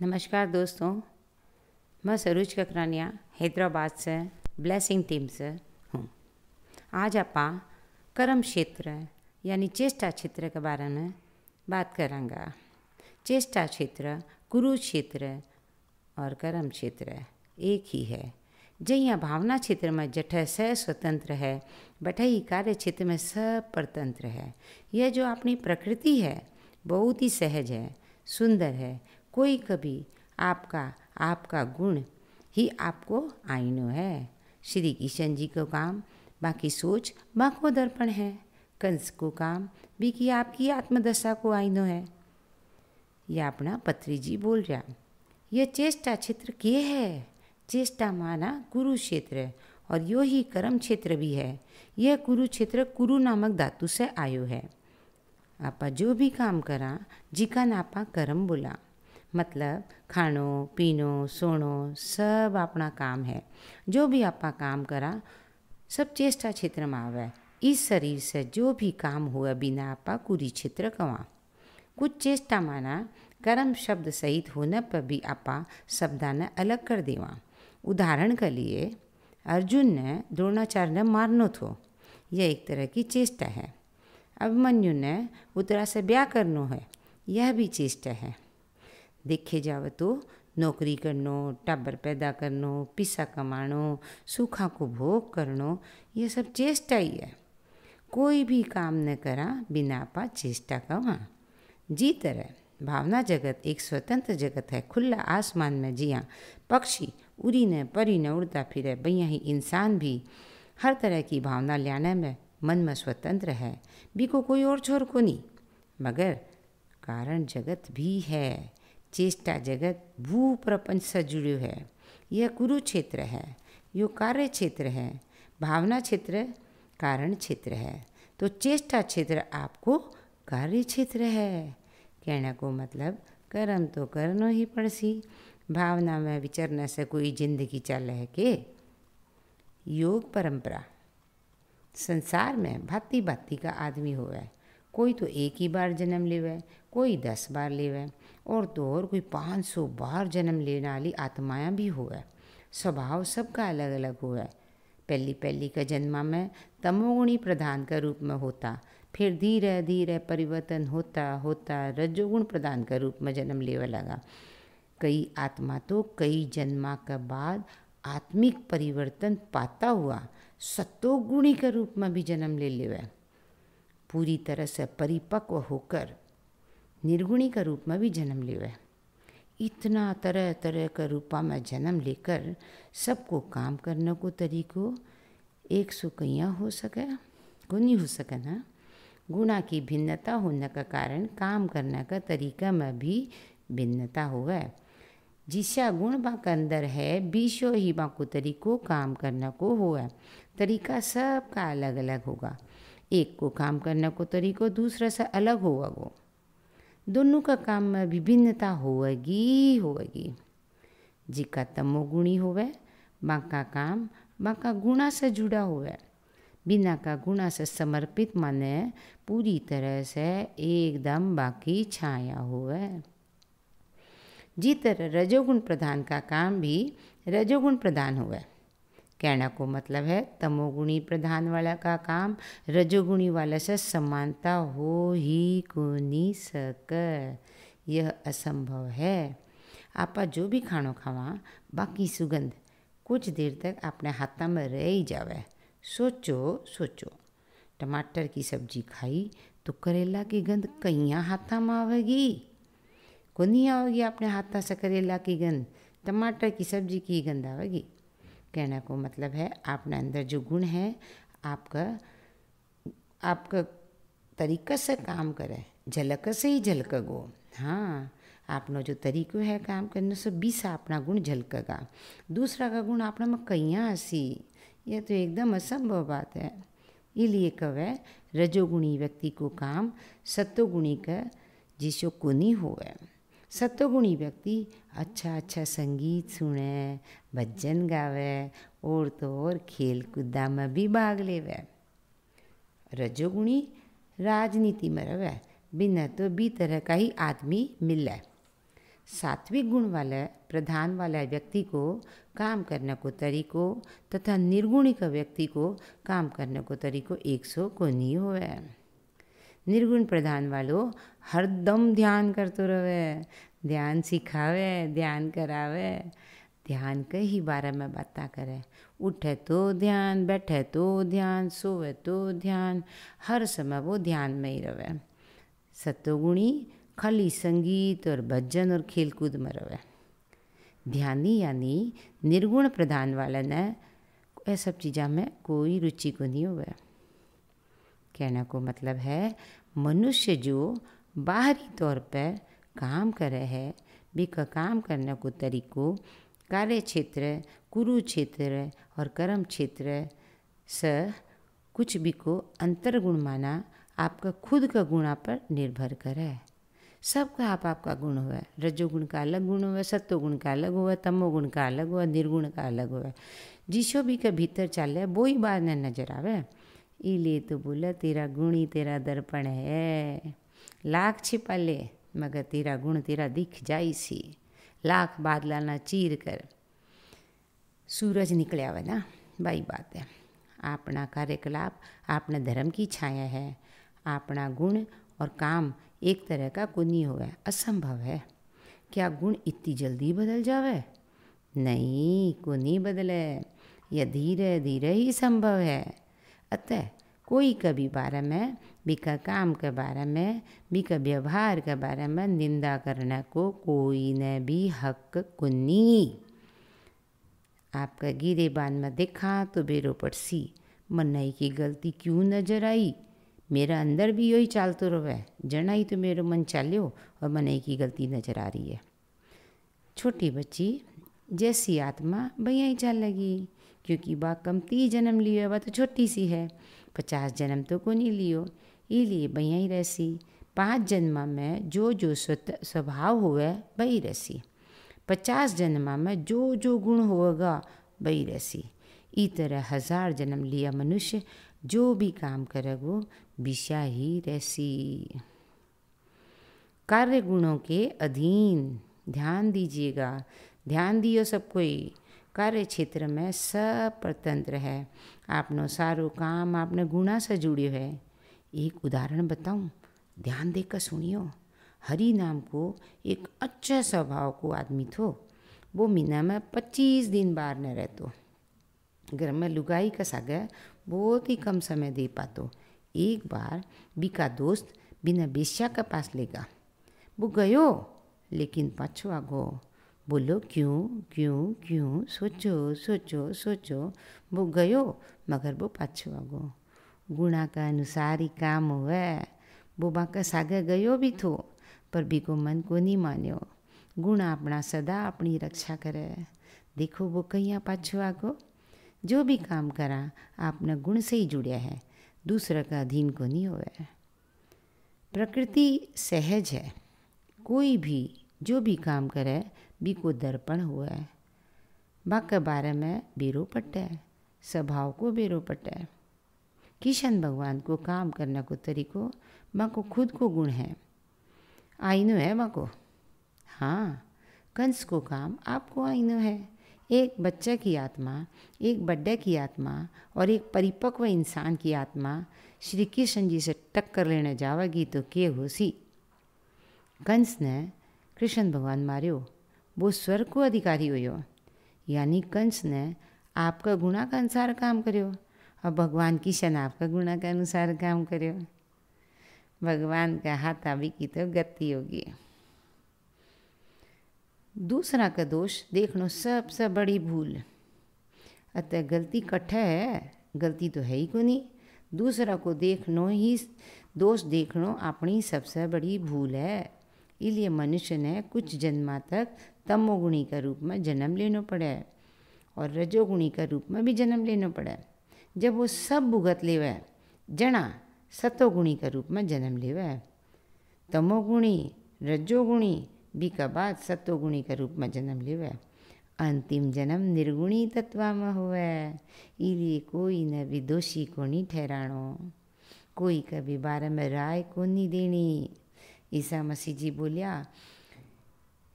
नमस्कार दोस्तों, मैं सरोज ककरानिया हैदराबाद से ब्लेसिंग टीम से हूँ। आज आपा कर्म क्षेत्र यानी चेष्टा क्षेत्र के बारे में बात करेंगे। चेष्टा क्षेत्र, कुरुक्षेत्र और कर्म क्षेत्र एक ही है। जहाँ भावना क्षेत्र में जठे स स्वतंत्र है, बैठे ही कार्य क्षेत्र में सब परतंत्र है। यह जो अपनी प्रकृति है बहुत ही सहज है, सुंदर है। कोई कभी आपका गुण ही आपको आईनो है। श्री किशन जी को काम बाकी सोच बाको दर्पण है। कंस को काम भी कि आपकी आत्मदशा को आईनो है। यह अपना पत्री जी बोल रहा। यह चेष्टा क्षेत्र के है। चेष्टा माना कुरुक्षेत्र और यो ही कर्म क्षेत्र भी है। यह कुरुक्षेत्र कुरु नामक धातु से आयो है। आपा जो भी काम करा जिका नापा कर्म बोला, मतलब खानो पीनो सोनो सब अपना काम है। जो भी आपा काम करा सब चेष्टा क्षेत्र में आवे। इस शरीर से जो भी काम हुआ बिना आपा कुरी क्षेत्र कवा। कुछ चेष्टा माना कर्म शब्द सहित होने पर भी आपा शब्दाने अलग कर देवा। उदाहरण के लिए अर्जुन ने द्रोणाचार्य ने मारनो थो, यह एक तरह की चेष्टा है। अभिमन्यु ने उत्तरा से ब्याह करनो है, यह भी चेष्टा है। देखे जावे तो नौकरी करनो, टाबर पैदा करनो, पिसा कमानो, सुखा को भोग करनो, ये सब चेष्टा ही है। कोई भी काम न करा बिना आपा चेष्टा का वहाँ। जी तरह भावना जगत एक स्वतंत्र जगत है। खुला आसमान में जिया पक्षी उड़ी ने परी ने उड़ता फिरे, भैया ही इंसान भी हर तरह की भावना लाने में मन में स्वतंत्र है। भी को कोई और छोर को नहीं, मगर कारण जगत भी है। चेष्टा जगत भू प्रपंच से जुड़ो है। यह कुरुक्षेत्र है, यो कार्य क्षेत्र है। भावना क्षेत्र कारण क्षेत्र है, तो चेष्टा क्षेत्र आपको कार्य क्षेत्र है। कहने को मतलब कर्म तो करनो ही पड़सी। भावना में विचरने से कोई जिंदगी चल है के। योग परंपरा संसार में भांति भांति का आदमी होवे। कोई तो एक ही बार जन्म लेवे, कोई 10 बार लेवे, और तो और कोई 500 बार जन्म लेने वाली आत्माएं भी होवे। स्वभाव सबका अलग अलग होवे। पहली का जन्मा में तमोगुणी प्रधान का रूप में होता, फिर धीरे धीरे परिवर्तन होता होता रजोगुण प्रधान का रूप में जन्म लेवे लगा। कई आत्मा तो कई जन्मा के बाद आत्मिक परिवर्तन पाता हुआ सत्वगुणी के रूप में भी जन्म ले लेवे। पूरी तरह से परिपक्व होकर निर्गुणी का रूप में भी जन्म लेवे। इतना तरह तरह का रूपा में जन्म लेकर सबको काम करने को तरीको एक सुकैया हो सके को नहीं हो सके ना। गुणा की भिन्नता होने का कारण काम करने का तरीका में भी भिन्नता होवे। जिसा गुण बाक अंदर है बीसो ही बाको तरीको काम करने को होवे। तरीका सबका अलग अलग होगा। एक को काम करने को तरीको दूसरे से अलग होगा। दोनों का काम में विभिन्नता होगी। जिका तमोगुणी होवे बाका काम बाका गुणा से जुड़ा होवे। बिना का गुणा से समर्पित माने पूरी तरह से एकदम बाकी छाया होवे। जी तरह रजोगुण प्रधान का काम भी रजोगुण प्रधान हुआ। कहना को मतलब है तमोगुणी प्रधान वाला का काम रजोगुणी वाला से समानता हो ही को नहीं सके। यह असंभव है। आपा जो भी खानो खावा बाकी सुगंध कुछ देर तक अपने हाथा में रह ही जावे। सोचो टमाटर की सब्जी खाई तो करेला की गंध कहीं हाथा में आवेगी को नहीं आवेगी। अपने हाथा से करेला की गंध, टमाटर की सब्जी की गंध आवेगी। कहने को मतलब है अपने अंदर जो गुण है आपका तरीका से काम करे, झलक से ही झलक गो। हाँ, आपनो जो तरीको है काम करने से 20 अपना गुण झलकेगा। दूसरा का गुण अपना में कहीं हसी, यह तो एकदम असंभव बात है। इसलिए कवे रजोगुणी व्यक्ति को काम सत्वगुणी का जिसो को नहीं होवे। सत्वगुणी व्यक्ति अच्छा संगीत सुने, भजन गावे और तो और खेल कूदा में भी भाग लेवे। रजोगुणी राजनीति में रहे, बिना तो भी तरह का ही आदमी मिले। सात्विक गुण वाला प्रधान वाला व्यक्ति को काम करने को तरीको तथा निर्गुणिक व्यक्ति को काम करने को तरीको एक सौ को नहीं होवे। निर्गुण प्रधान वालो हरदम ध्यान करते रहे, ध्यान सिखावे, ध्यान करावे, ध्यान के ही बारे में बातें करे। उठे तो ध्यान, बैठे तो ध्यान, सोवे तो ध्यान, हर समय वो ध्यान में ही रहे। सत्वगुणी खाली संगीत और भजन और खेलकूद में रहे। ध्यानी यानी निर्गुण प्रधान वाले ने ये सब चीज़ों में कोई रुचि को नहीं हुए। कहने को मतलब है मनुष्य जो बाहरी तौर पर काम करे है, बिका काम करने को तरीको कार्य क्षेत्र, कुरुक्षेत्र और कर्म क्षेत्र से कुछ भी को अंतर्गुण माना आपका खुद का गुणा पर निर्भर करे। सबका आपका गुण हुआ, रजोगुण का अलग गुण हुआ, सत्वगुण का अलग हुआ, तमोगुण का अलग हुआ, निर्गुण का अलग हुआ। जिसो भी के भीतर चले वो ही बाहर न नजर आवे। इले तो बोला तेरा गुण ही तेरा दर्पण है, लाख छिपा ले मगर तेरा गुण तेरा दिख जाई सी। लाख बादला ना चीर कर सूरज निकले आवे ना, भाई बात है। अपना कार्यकलाप अपने धर्म की छाया है। अपना गुण और काम एक तरह का को नहीं हुआ, असंभव है। क्या गुण इतनी जल्दी बदल जावे? नहीं, को नहीं बदले, यह धीरे धीरे ही संभव है। अतः कोई कभी बारे में, बिका काम के बारे में, बिका व्यवहार के बारे में निंदा करने को कोई ने भी हक को नहीं। आपका गिरेबान में देखा तो बेरो पड़सी, मन्नई की गलती क्यों नजर आई? मेरा अंदर भी यही चालतो रहे, जनाई तो मेरा मन चाल्यो और मन्नई की गलती नजर आ रही है। छोटी बच्ची जैसी आत्मा भैया ही चाल लगी, क्योंकि बा कमती जन्म लियो, वह तो छोटी सी है, 50 जन्म तो को नहीं लियो, इसलिए भैया ही रहसी। 5 जन्म में जो जो स्वभाव हुए वही रहसी, 50 जन्म में जो जो गुण होगा वही रहसी। इस तरह 1000 जन्म लिया मनुष्य जो भी काम करेगो विषया ही रहसी। कार्य गुणों के अधीन ध्यान दीजिएगा, ध्यान दियो सब कोई। कार्य क्षेत्र में सब परतंत्र है, आपनो सारो काम आपने गुणा से जुड़ियो है। एक उदाहरण बताऊं, ध्यान देकर सुनियो। हरि नाम को एक अच्छे स्वभाव को आदमी थो, वो महीना में 25 दिन बाहर न रहतो। घर में लुगाई का सागे बहुत ही कम समय दे पातो। एक बार बिका दोस्त बिना बेश्या के पास लेगा, वो गयो लेकिन पाछो आगो। बोलो क्यों क्यों क्यों, सोचो सोचो सोचो, वो गयो मगर वो पाछो आगो। गुणा का अनुसार ही काम हुआ। वो बाका सागे गयो भी थो पर बिको मन को नहीं मान्यो। गुणा अपना सदा अपनी रक्षा करे। देखो वो कहीं पाछो आगो। जो भी काम करा आपने गुण से ही जुड़िया है, दूसरा का अधीन को नहीं हुआ। प्रकृति सहज है, कोई भी जो भी काम करे बी को दर्पण हुआ है। बाक के बारे में बेरो पट्टे, स्वभाव को बेरो पट्टे। किशन भगवान को काम करने को तरीको माँ को खुद को गुण है, आईनो है माँ को। हाँ, कंस को काम आपको आईनो है। एक बच्चे की आत्मा, एक बड्डे की आत्मा और एक परिपक्व इंसान की आत्मा श्री कृष्ण जी से टक्कर लेने जावेगी तो के होसी। कंस ने कृष्ण भगवान मार्यो, वो स्वर्ग को अधिकारी हुयो, यानी कंस ने आपका गुणा के अनुसार काम करो और भगवान किशन आपका गुणा के अनुसार काम करो। भगवान का हाथ आवी की तो गति होगी। दूसरा का दोष देखनो सबसे बड़ी भूल। अतः गलती कट्ठे है, गलती तो है ही को नहीं। दूसरा को देखनो ही दोष देखनो अपनी सबसे बड़ी भूल है। इसलिए मनुष्य ने कुछ जन्मा तक तमोगुणी का रूप में जन्म लेना पड़े और रजोगुणी का रूप में भी जन्म लेना पड़े। जब वो सब भुगत लेवे जना सतोगुणी का रूप में जन्म लेवे। तमोगुणी रजोगुणी बी का बाद सत्वगुणी का रूप में जन्म लेवे। अंतिम जन्म निर्गुणी तत्व में हुए। इसलिए कोई ने भी दोषी को नहीं ठहरानो, कोई कभी बारे में राय को नहीं देनी। ईसा मसीह जी बोलिया,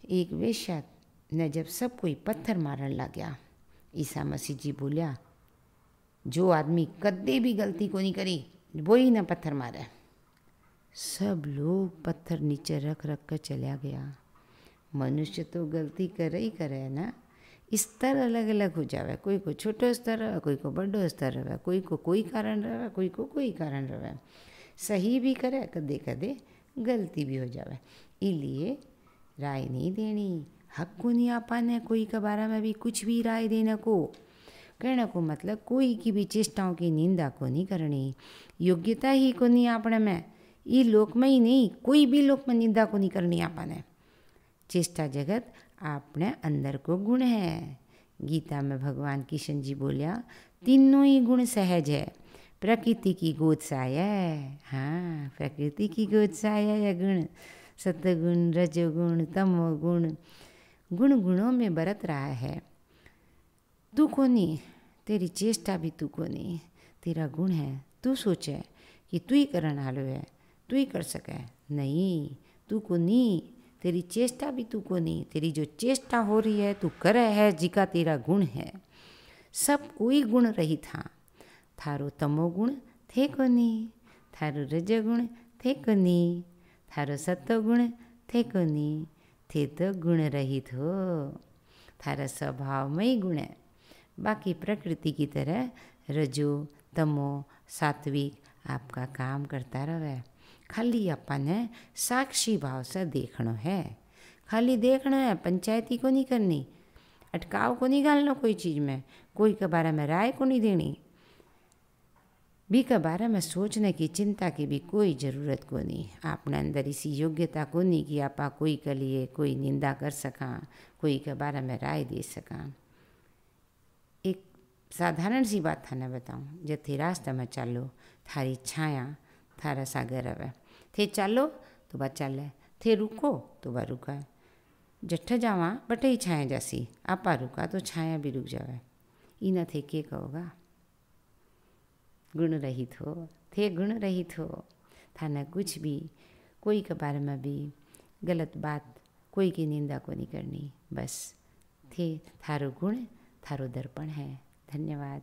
एक वेश्या ने जब सब कोई पत्थर मारन लाग्या, ईसा मसीह जी बोलिया, जो आदमी कदे भी गलती को नहीं करी वो ही ना पत्थर मारे। सब लोग पत्थर नीचे रख रख कर चला गया। मनुष्य तो गलती करे ही करे है ना, स्तर अलग अलग हो जावे, कोई को छोटो स्तर रहे, कोई को बड़ो स्तर रहे, कोई को कोई कारण रहे, कोई को कोई कारण रहे, सही भी करे कदे कदे गलती भी हो जावे। इसलिए राय नहीं देनी, हक को नहीं आपाने कोई के बारे में भी कुछ भी राय देने को। कहने को मतलब कोई की भी चेष्टाओं की निंदा को नहीं करनी, योग्यता ही को नहीं आपने में, ये लोक में ही नहीं कोई भी लोक में निंदा को नहीं करनी आपने। चेष्टा जगत आपने अंदर को गुण है। गीता में भगवान किशन जी बोलिया, तीनों ही गुण सहज है, प्रकृति की गोद से आया है। हाँ, प्रकृति की गोद से आया है गुण, सतगुण, रजोगुण, तमोगुण, गुण गुणों में बरत रहा है। तू को नहीं, तेरी चेष्टा भी तू को नहीं, तेरा गुण है। तू सोचे कि तू ही करन आलो है, तू ही कर सके, नहीं, तू को नहीं, तेरी चेष्टा भी तू को नहीं, तेरी जो चेष्टा हो रही है तू करे है, जिका तेरा गुण है। सब कोई गुण रहित हाँ, थारो तमोगुण थे को नहीं, थारो रजोगुण थे को नहीं, थारो सत्वगुण थे को नहीं, थे तो गुण रहित हो। थारा स्वभाव में ही गुण है। बाकी प्रकृति की तरह रजो तमो सात्विक आपका काम करता रहे। खाली अपन साक्षी भाव से देखना है, खाली देखना है, पंचायती को नहीं करनी, अटकाव को नहीं डालना कोई चीज़ में, कोई के बारे में राय को नहीं देनी, भी के बारे में सोचने की चिंता की भी कोई ज़रूरत को नहीं। आपने अंदर इसी योग्यता को नहीं कि आप कोई के लिए कोई निंदा कर सका, कोई के बारे में राय दे सका। एक साधारण सी बात थाने बताऊँ, जब थे रास्ते में चालो, थारी छाया थारा सागर रहे, थे चालो तो बा चाले, थे रुको तो बा रुका, जट्ठ जावा बटे ही छाया जासी, आपा रुका तो छाया भी रुक जावे। इना थे के कहोगा, गुण रहित हो, थे गुण रहित हो। थाने कुछ भी कोई के बारे में भी गलत बात, कोई की निंदा को नहीं करनी, बस थे थारो गुण थारो दर्पण है। धन्यवाद।